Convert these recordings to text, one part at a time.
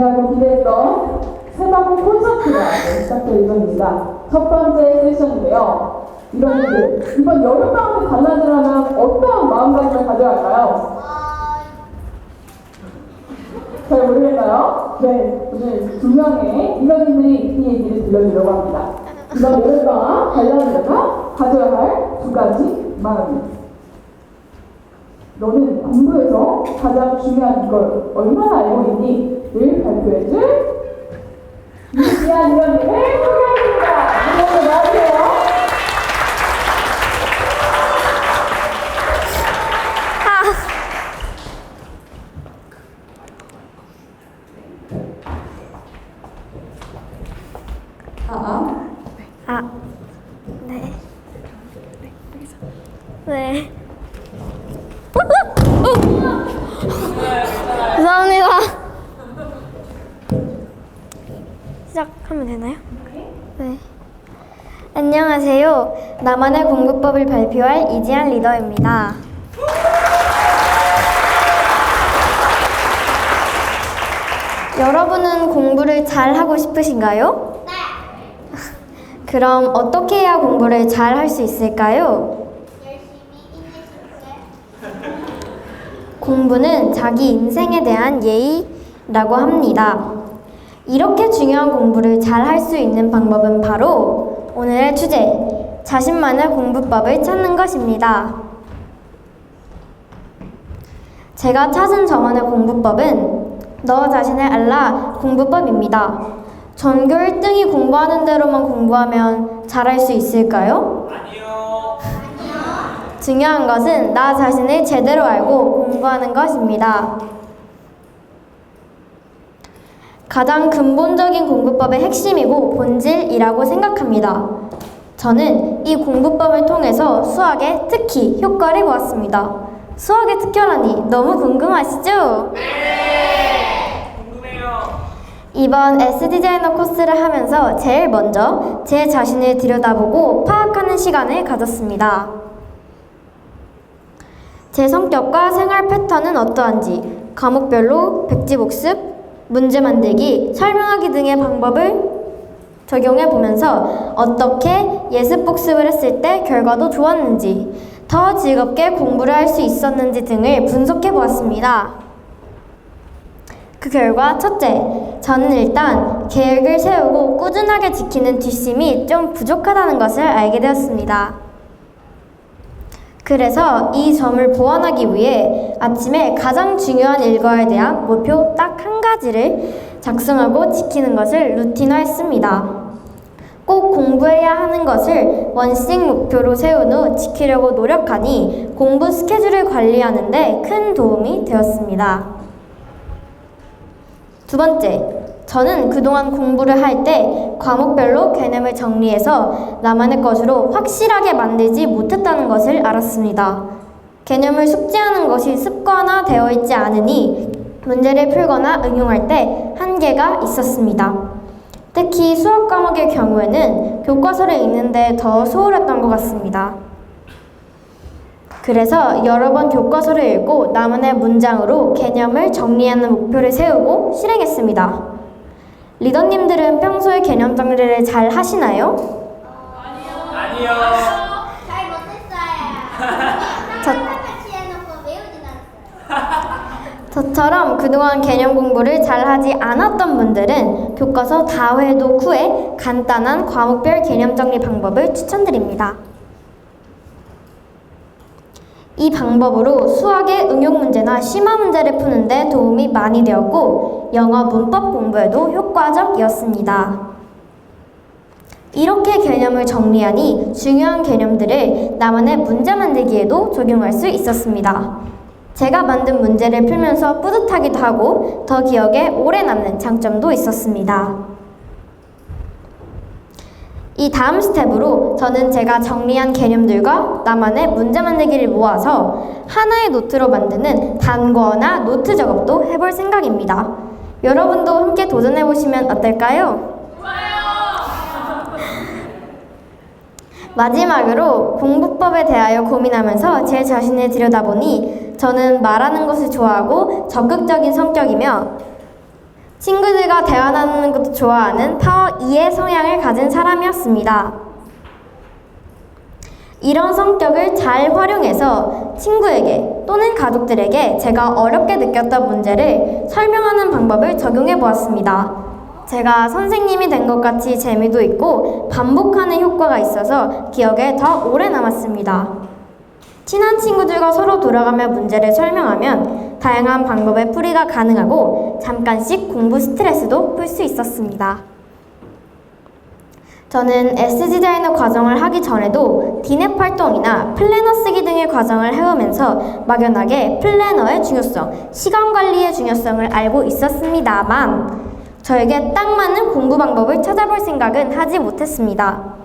중요하고 기대했던 새방울 콘서트가 시작될 예정입니다. 첫 번째 세션인데요. 이번 여름방학을 관람하려면 어떤 마음가짐을 가져야 할까요? 잘 모르겠나요? 네, 오늘 두 명의 이런님들이 이 얘기를 들려주려고 합니다. 이번 여름방학 관람하다가 가져야 할 두 가지 마음입니다. 너는 공부에서 가장 중요한 걸 얼마나 알고 있니? 를 발표해줄 이지한 이런님을 소개합니다. 이런님 나와주세요. 네. 네. 감사합니다. 시작하면 되나요? 네. 안녕하세요. 나만의 공부법을 발표할 이지한 리더입니다. 여러분은 공부를 잘 하고 싶으신가요? 네. 그럼 어떻게 해야 공부를 잘 할 수 있을까요? 공부는 자기 인생에 대한 예의라고 합니다. 이렇게 중요한 공부를 잘 할 수 있는 방법은 바로 오늘의 주제, 자신만의 공부법을 찾는 것입니다. 제가 찾은 저만의 공부법은 너 자신을 알라 공부법입니다. 전교 1등이 공부하는 대로만 공부하면 잘할 수 있을까요? 중요한 것은 나 자신을 제대로 알고 공부하는 것입니다. 가장 근본적인 공부법의 핵심이고 본질이라고 생각합니다. 저는 이 공부법을 통해서 수학에 특히 효과를 보았습니다. 수학의 특효라니 너무 궁금하시죠? 네! 궁금해요. 이번 S디자이너 코스를 하면서 제일 먼저 제 자신을 들여다보고 파악하는 시간을 가졌습니다. 제 성격과 생활 패턴은 어떠한지 과목별로 백지복습, 문제 만들기, 설명하기 등의 방법을 적용해 보면서 어떻게 예습 복습을 했을 때 결과도 좋았는지, 더 즐겁게 공부를 할 수 있었는지 등을 분석해 보았습니다. 그 결과 첫째, 저는 일단 계획을 세우고 꾸준하게 지키는 뒷심이 좀 부족하다는 것을 알게 되었습니다. 그래서 이 점을 보완하기 위해 아침에 가장 중요한 일과에 대한 목표 딱 한 가지를 작성하고 지키는 것을 루틴화했습니다. 꼭 공부해야 하는 것을 원칙 목표로 세운 후 지키려고 노력하니 공부 스케줄을 관리하는 데 큰 도움이 되었습니다. 두 번째, 저는 그동안 공부를 할 때 과목별로 개념을 정리해서 나만의 것으로 확실하게 만들지 못했다는 것을 알았습니다. 개념을 숙지하는 것이 습관화되어 있지 않으니 문제를 풀거나 응용할 때 한계가 있었습니다. 특히 수학 과목의 경우에는 교과서를 읽는데 더 소홀했던 것 같습니다. 그래서 여러 번 교과서를 읽고 나만의 문장으로 개념을 정리하는 목표를 세우고 실행했습니다. 리더님들은 평소에 개념 정리를 잘 하시나요? 아니요. 잘 못했어요. 같이 해놓고 외우진 않았어요. 저처럼 그동안 개념 공부를 잘 하지 않았던 분들은 교과서 다 회독 후에 간단한 과목별 개념 정리 방법을 추천드립니다. 이 방법으로 수학의 응용 문제나 심화 문제를 푸는 데 도움이 많이 되었고 영어 문법 공부에도 효과적이었습니다. 이렇게 개념을 정리하니 중요한 개념들을 나만의 문제 만들기에도 적용할 수 있었습니다. 제가 만든 문제를 풀면서 뿌듯하기도 하고 더 기억에 오래 남는 장점도 있었습니다. 이 다음 스텝으로 저는 제가 정리한 개념들과 나만의 문제 만들기를 모아서 하나의 노트로 만드는 단거나 노트 작업도 해볼 생각입니다. 여러분도 함께 도전해보시면 어떨까요? 마지막으로 공부법에 대하여 고민하면서 제 자신을 들여다보니 저는 말하는 것을 좋아하고 적극적인 성격이며 친구들과 대화 나누는 것도 좋아하는 파워 E의 성향을 가진 사람이었습니다. 이런 성격을 잘 활용해서 친구에게 또는 가족들에게 제가 어렵게 느꼈던 문제를 설명하는 방법을 적용해 보았습니다. 제가 선생님이 된 것 같이 재미도 있고 반복하는 효과가 있어서 기억에 더 오래 남았습니다. 친한 친구들과 서로 돌아가며 문제를 설명하면 다양한 방법의 풀이가 가능하고 잠깐씩 공부 스트레스도 풀 수 있었습니다. 저는 S디자이너 과정을 하기 전에도 디넵 활동이나 플래너 쓰기 등의 과정을 해오면서 막연하게 플래너의 중요성, 시간 관리의 중요성을 알고 있었습니다만 저에게 딱 맞는 공부 방법을 찾아볼 생각은 하지 못했습니다.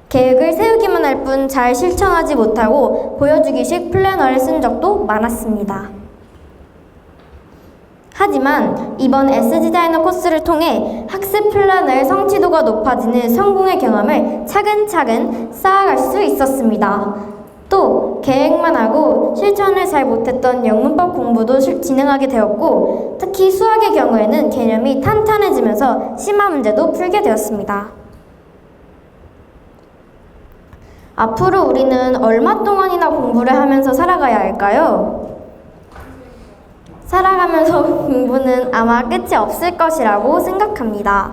계획을 세우기만 할 뿐 잘 실천하지 못하고 보여주기식 플래너를 쓴 적도 많았습니다. 하지만 이번 S디자이너 코스를 통해 학습 플래너의 성취도가 높아지는 성공의 경험을 차근차근 쌓아갈 수 있었습니다. 또 계획만 하고 실천을 잘 못했던 영문법 공부도 진행하게 되었고 특히 수학의 경우에는 개념이 탄탄해지면서 심화 문제도 풀게 되었습니다. 앞으로 우리는 얼마 동안이나 공부를 하면서 살아가야 할까요? 살아가면서 공부는 아마 끝이 없을 것이라고 생각합니다.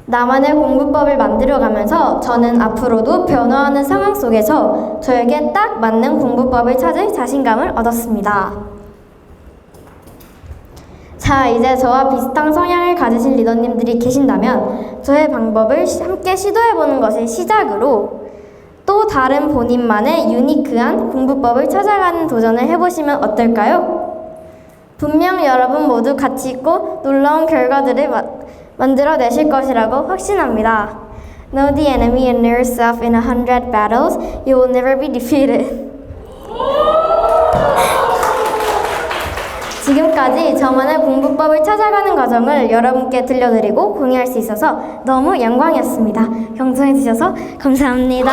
나만의 공부법을 만들어가면서 저는 앞으로도 변화하는 상황 속에서 저에게 딱 맞는 공부법을 찾을 자신감을 얻었습니다. 자, 이제 저와 비슷한 성향을 가지신 리더님들이 계신다면 저의 방법을 함께 시도해보는 것을 시작으로 또 다른 본인만의 유니크한 공부법을 찾아가는 도전을 해보시면 어떨까요? 분명 여러분 모두 가치 있고 놀라운 결과들을 만들어내실 것이라고 확신합니다. Know the enemy and know yourself in 100 battles. You will never be defeated. 지금까지 저만의 공부법을 찾아가는 과정을 여러분께 들려드리고 공유할 수 있어서 너무 영광이었습니다. 경청해 주셔서 감사합니다.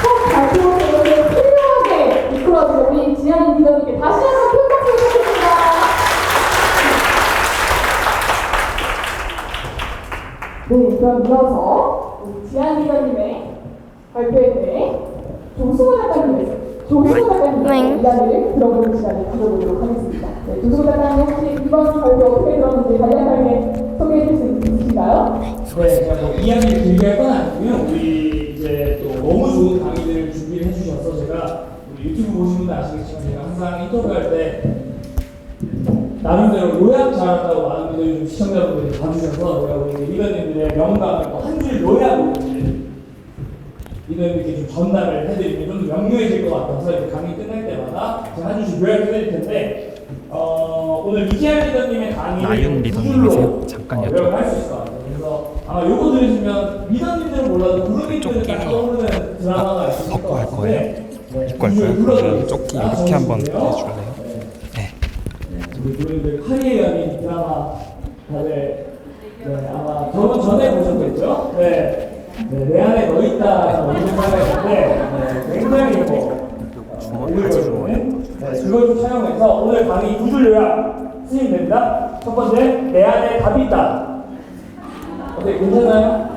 꼭 발표회를 훌륭하게 이끌어준 우리 지한이 리더님께 다시 한번 큰 박수 부탁드립니다. 네, 그럼 이어서 우리 지한 리더님의 발표에 대해 조승호 작가님의 이야기를 들어보는 시간을 가져보도록 하겠습니다. 네, 조승호 작가님 혹시 이번 발표 어떻게 들었는지 간략하게 소개해 줄 수 있으신가요? 네, 제가 뭐 이야기를 길게 할 건 아니고요. 우리 이제 또 너무 좋은 강의를 준비를 해주셔서 제가 우리 유튜브 보시는 분들 아시겠지만 제가 항상 인터뷰할 때 나름대로 요약 잘한다고 많은 분들이 시청자분들이 봐주셔서 제가 우리 리더님들의 명강을 한 줄 요약으로 리더님께 좀 전달을 해드리면 좀 명료해질 것 같아서 이제 강의 끝날 때마다 제가 한 줄씩 요약해드릴 텐데 오늘 이지한 리더님의 강의를 나윤 리더님이세요? 잠깐 요약할 수 있을 것 같아요. 그래서 아마 요거 들으시면 리더님들은 몰라도 그룹님들은 딱 떠오르는 드라마가 있을 것 할 같은데 거예요? 입고 할 거예요? 그러면 조끼 이렇게 한번 해줄래요? 네. 우리 그룹님들 카리에어인 드라마 다들 아마 저번 전에 보셨겠죠? 네. 내 안에 너 있다 어떤 드라마가 있는데 굉장히 오글거리는 그걸 좀 촬영해서 오늘 강의 2줄 요약 쓰시면 됩니다. 첫 번째, 내 안에 답이 있다. 어때, 괜찮나요?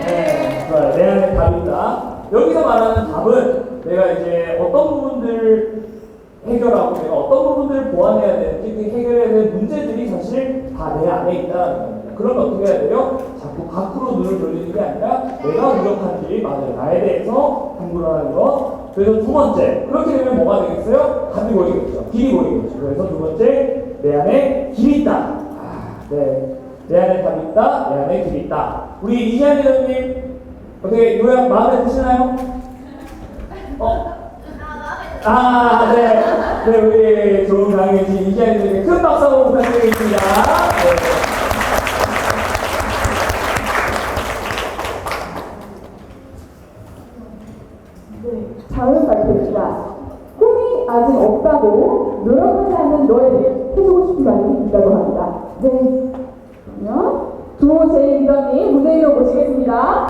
네, 좋아요. 내 안에 답이 있다. 여기서 말하는 답은 내가 이제 어떤 부분들을 해결하고 내가 어떤 부분들을 보완해야 되는지 그 해결해야 되는 문제들이 사실 다 내 안에 있다는 겁니다. 그러면 어떻게 해야 돼요? 자꾸 밖으로 눈을 돌리는 게 아니라 내가 부족한지 맞아요. 나에 대해서 공부를 하는 것. 그래서 두 번째, 그렇게 되면 뭐가 되겠어요? 답이 보이겠죠. 길이 보이겠죠. 그래서 두 번째, 내 안에 길이 있다. 네. 내 안에 답이 있다. 내 안에 길이 있다. 우리 이지한 리더님 어떻게 요약 마음에 드시나요? 네. 네, 우리 좋은 강의 주신 이지한 리더님께 큰 박수 한번 부탁드리겠습니다. 네. 다음 발표입니다. 꿈이 아직 없다고 노력하지 않는 너에게 해주고 싶은 말이 있다고 합니다. 네. 그러면 조제이 리더님 무대 위로 모시겠습니다.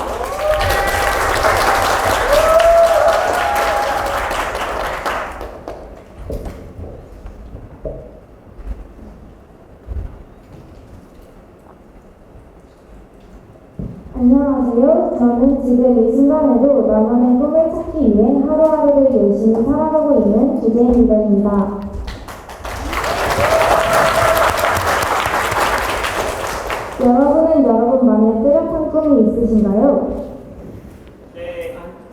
안녕하세요. 저는 지금 이 순간에도 나만의 꿈을 찾기 위해 하루하루를 열심히 살아가고 있는 주제인 리더입니다. 여러분은 여러분만의 뚜렷한 꿈이 있으신가요?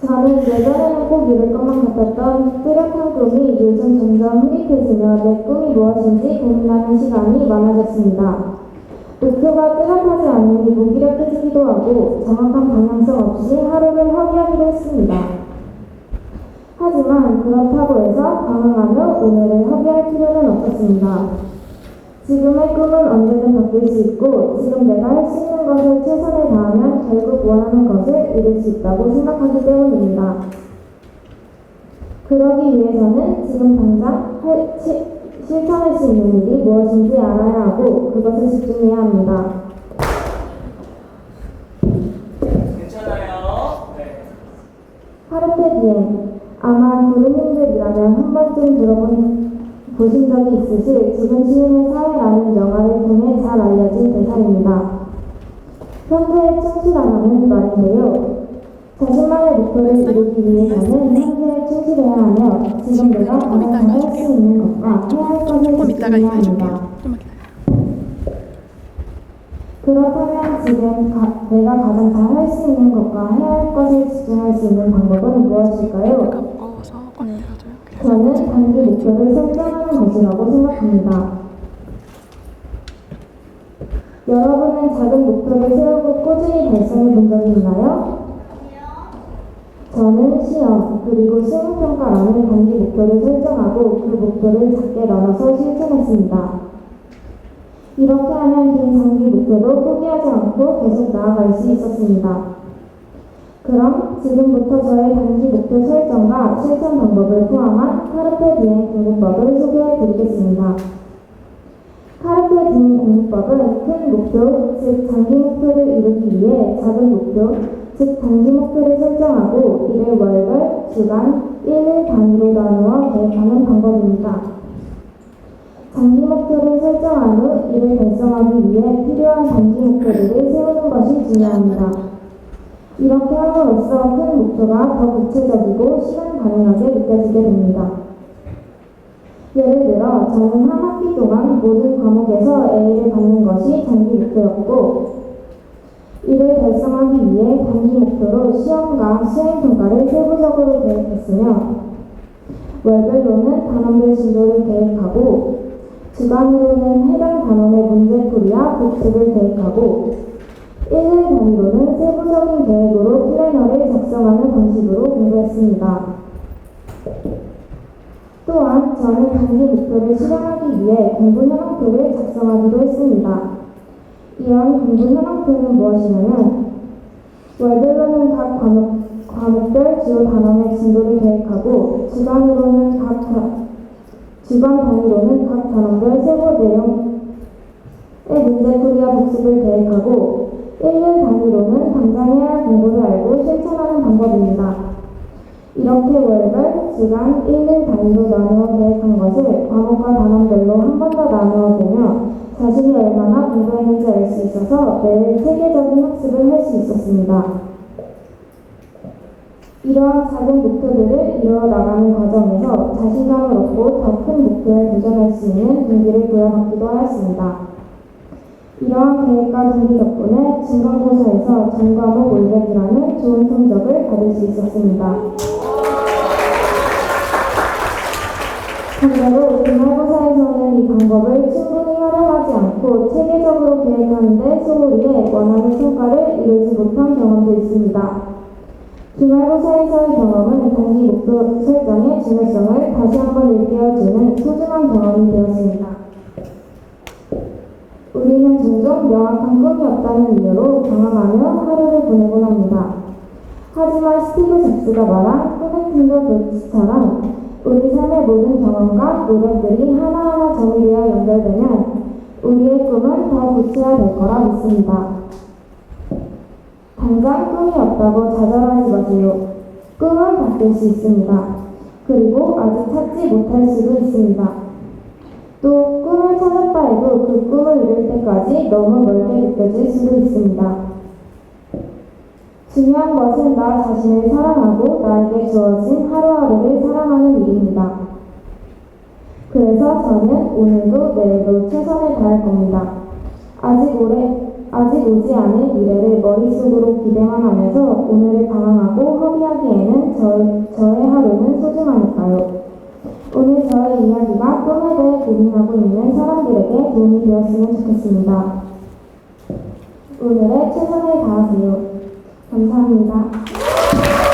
저는 예전에는 꼭 이룰 것만 같았던 뚜렷한 꿈이 요즘 점점 흐릿해지며 내 꿈이 무엇인지 고민하는 시간이 많아졌습니다. 목표가 뚜렷하지 않으니 무기력해지기도 하고 정확한 방향성 없이 하루를 허비하기도 했습니다. 하지만 그렇다고 해서 방황하며 오늘을 허비할 필요는 없었습니다. 지금의 꿈은 언제든 바뀔 수 있고 지금 내가 할 수 있는 것을 최선을 다하면 결국 원하는 것을 이룰 수 있다고 생각하기 때문입니다. 그러기 위해서는 지금 당장 실천할 수 있는 일이 무엇인지 알아야 하고 그것을 집중해야 합니다. 괜찮아요. 네. 카르페 디엠. 아마 구름님들이라면 한 번쯤 보신 적이 있으실 지금 시인의 사회라는 영화를 통해 잘 알려진 대사입니다. 현재에 충실하라는 말인데요. 자신만의 목표를 이루기 위해서는 현재에 충실해야 하며 지금 내가 가장 잘 할 수 있는 것과 해야 할 것을 집중해야 합니다. 그렇다면 지금 내가 가장 잘 할 수 있는 것과 해야 할 것을 집중할 수 있는 방법은 무엇일까요? 저는 단기 목표를 설정하는 것이라고 생각합니다. 여러분은 작은 목표를 세우고 꾸준히 달성해 본 적이 있나요? 저는 시험 그리고 수능평가라는 단기 목표를 설정하고 그 목표를 작게 나눠서 실천했습니다. 이렇게 하면 긴 장기 목표도 포기하지 않고 계속 나아갈 수 있었습니다. 그럼 지금부터 저의 단기 목표 설정과 실천 방법을 포함한 카르페 디엠 공부법을 소개해 드리겠습니다. 카르페 디엠 공부법은 큰 목표, 즉 장기 목표를 이루기 위해 작은 목표, 즉 단기 목표를 설정하고 이를 월별, 주간, 일일 단위로 나누어 계획하는 방법입니다. 장기 목표를 설정한 후 이를 달성하기 위해 필요한 단기 목표들을 세우는 것이 중요합니다. 이렇게 함으로써 큰 목표가 더 구체적이고 시간 가능하게 느껴지게 됩니다. 예를 들어 저는 한 학기 동안 모든 과목에서 A를 받는 것이 단기 목표였고 이를 달성하기 위해 단기 목표로 시험과 수행평가를 세부적으로 계획했으며 월별로는 단원별 진도를 계획하고 주간으로는 해당 단원의 문제풀이와 복습을 계획하고 일일 단위로는 세부적인 계획으로 플래너를 작성하는 방식으로 공부했습니다. 또한 저는 단기 목표를 실행하기 위해 공부 현황표를 작성하기도 했습니다. 이런 공부 현황표는 무엇이냐면 월별로는 각 과목별 주요 단원의 진도를 계획하고 주간 단위로는 각 단원별 세부 내용의 문제풀이와 복습을 계획하고 일일 단위로는 당장 해야 할 공부를 알고 실천하는 방법입니다. 이렇게 월별, 주간, 일일 단위로 나누어 계획한 것을 과목과 단원별로 한 번 더 나누어 보며 자신이 얼마나 공부했는지 알 수 있어서 매일 체계적인 학습을 할 수 있었습니다. 이러한 작은 목표들을 이루어 나가는 과정에서 자신감을 얻고 더 큰 목표에 도전할 수 있는 동기를 부여받기도 하였습니다. 이러한 계획과 동기 덕분에 중간고사에서 전과목 500이라는 좋은 성적을 받을 수 있었습니다. 반대로 기말고사에서는 이 방법을 충분히 활용하지 않고 체계적으로 계획하는데 소홀히해 원하는 성과를 이루지 못한 경험도 있습니다. 기말고사에서의 경험은 단기 목표 설정의 중요성을 다시 한번 일깨워주는 소중한 경험이 되었습니다. 우리는 종종 명확한 꿈이 없다는 이유로 방황하며 하루를 보내곤 합니다. 하지만 스티브 잡스가 말한 꿈의 팀과 도치처럼 우리 삶의 모든 경험과 노력들이 하나하나 정리되어 연결되면 우리의 꿈은 더 구체화될 거라 믿습니다. 당장 꿈이 없다고 좌절하지 마세요. 꿈은 바뀔 수 있습니다. 그리고 아직 찾지 못할 수도 있습니다. 또 꿈을 찾았다 해도 그 꿈을 이룰 때까지 너무 멀게 느껴질 수도 있습니다. 중요한 것은 나 자신을 사랑하고 나에게 주어진 하루하루를 사랑하는 일입니다. 그래서 저는 오늘도 내일도 최선을 다할 겁니다. 아직 오지 않은 미래를 머릿속으로 기대만 하면서 오늘을 방황하고 허비하기에는 저의 하루는 소중하니까요. 오늘 저의 이야기가 꿈에 대해 고민하고 있는 사람들에게 도움이 되었으면 좋겠습니다. 오늘의 최선을 다하세요. 감사합니다.